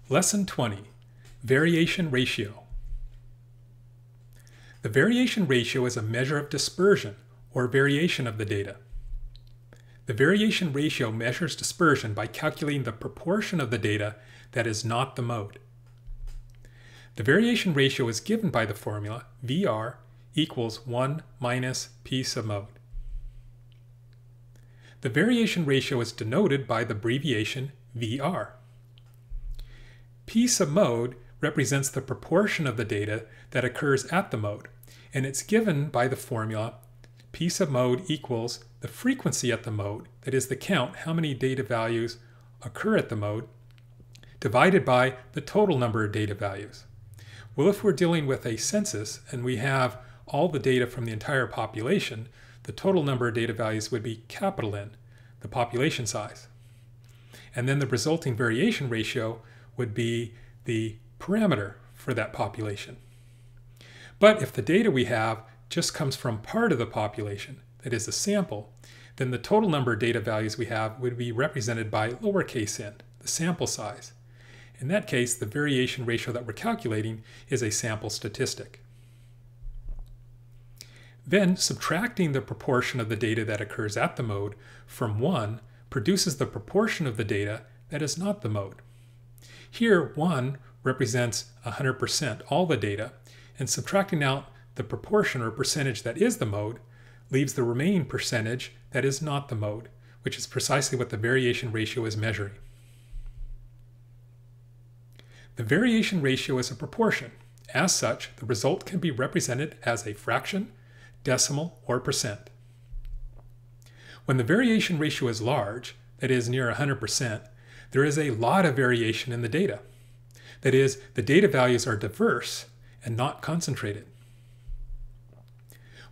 Lesson 20, Variation Ratio. The variation ratio is a measure of dispersion, or variation of the data. The variation ratio measures dispersion by calculating the proportion of the data that is not the mode. The variation ratio is given by the formula VR equals 1 minus P sub mode. The variation ratio is denoted by the abbreviation VR. P sub mode represents the proportion of the data that occurs at the mode, and it's given by the formula P sub mode equals the frequency at the mode, that is the count, how many data values occur at the mode, divided by the total number of data values. Well, if we're dealing with a census and we have all the data from the entire population, the total number of data values would be capital N, the population size. And then the resulting variation ratio would be the parameter for that population. But if the data we have just comes from part of the population, that is a sample, then the total number of data values we have would be represented by lowercase n, the sample size. In that case, the variation ratio that we're calculating is a sample statistic. Then, subtracting the proportion of the data that occurs at the mode from 1 produces the proportion of the data that is not the mode. Here, 1 represents 100%, all the data, and subtracting out the proportion or percentage that is the mode leaves the remaining percentage that is not the mode, which is precisely what the variation ratio is measuring. The variation ratio is a proportion. As such, the result can be represented as a fraction, decimal, or percent. When the variation ratio is large, that is near 100%, there is a lot of variation in the data. That is, the data values are diverse and not concentrated.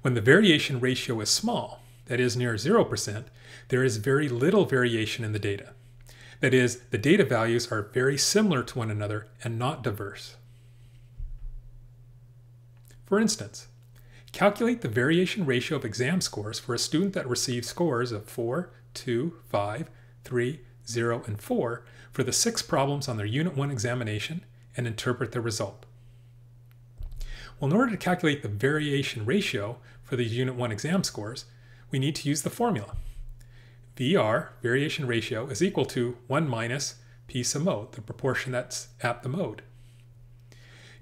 When the variation ratio is small, that is near 0%, there is very little variation in the data. That is, the data values are very similar to one another and not diverse. For instance, calculate the variation ratio of exam scores for a student that receives scores of 4, 2, 5, 3, 0, and 4 for the 6 problems on their Unit 1 examination and interpret the result. Well, in order to calculate the variation ratio for these Unit 1 exam scores, we need to use the formula. VR, variation ratio, is equal to 1 minus P sub mode, the proportion that's at the mode.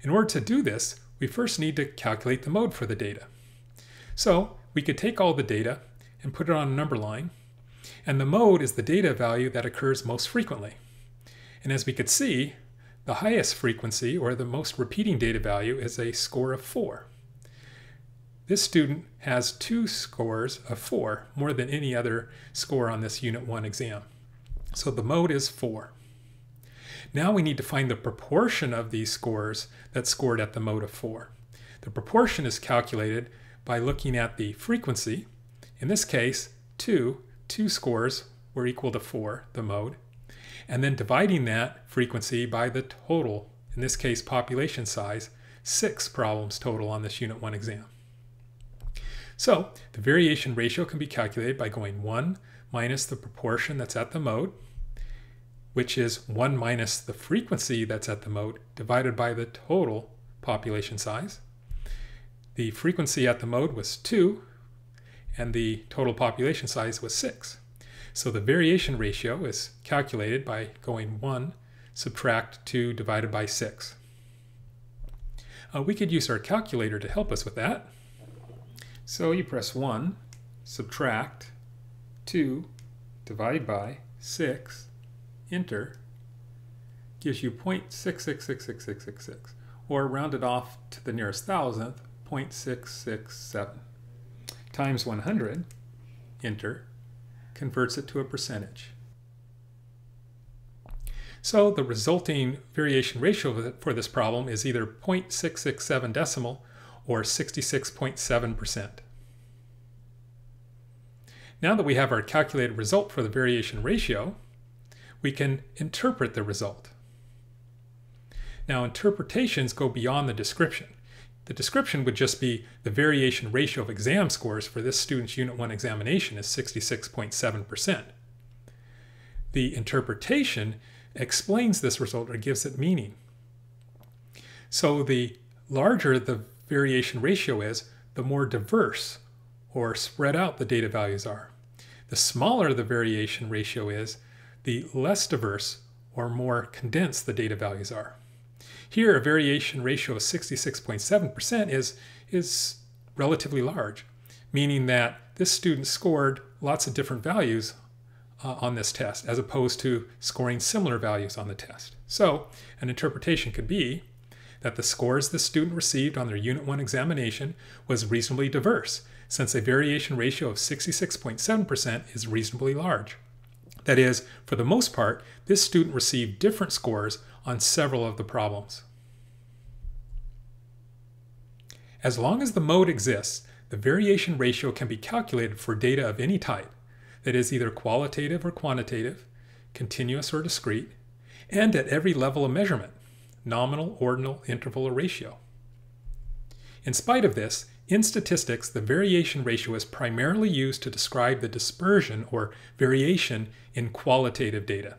In order to do this, we first need to calculate the mode for the data. So we could take all the data and put it on a number line, and the mode is the data value that occurs most frequently. And as we could see, the highest frequency, or the most repeating data value, is a score of 4. This student has 2 scores of 4, more than any other score on this Unit 1 exam. So the mode is 4. Now we need to find the proportion of these scores that scored at the mode of 4. The proportion is calculated by looking at the frequency. In this case, 2 scores were equal to 4, the mode, and then dividing that frequency by the total, in this case population size, 6 problems total on this Unit 1 exam. So the variation ratio can be calculated by going 1 minus the proportion that's at the mode, which is 1 minus the frequency that's at the mode divided by the total population size. The frequency at the mode was 2, and the total population size was 6. So the variation ratio is calculated by going 1 subtract 2 divided by 6. We could use our calculator to help us with that. So you press 1, subtract 2, divide by 6, enter, gives you 0.6666666, or rounded off to the nearest thousandth, 0.667, times 100, enter, converts it to a percentage. So the resulting variation ratio for this problem is either 0.667 decimal or 66.7%. Now that we have our calculated result for the variation ratio, we can interpret the result. Now, interpretations go beyond the description. The description would just be the variation ratio of exam scores for this student's Unit 1 examination is 66.7%. The interpretation explains this result or gives it meaning. So the larger the variation ratio is, the more diverse or spread out the data values are. The smaller the variation ratio is, the less diverse or more condensed the data values are. Here, a variation ratio of 66.7% is relatively large, meaning that this student scored lots of different values on this test, as opposed to scoring similar values on the test. So, an interpretation could be that the scores the student received on their Unit 1 examination was reasonably diverse, since a variation ratio of 66.7% is reasonably large. That is, for the most part, this student received different scores on several of the problems. As long as the mode exists, the variation ratio can be calculated for data of any type, that is either qualitative or quantitative, continuous or discrete, and at every level of measurement, nominal, ordinal, interval, or ratio. In spite of this, in statistics, the variation ratio is primarily used to describe the dispersion or variation in qualitative data.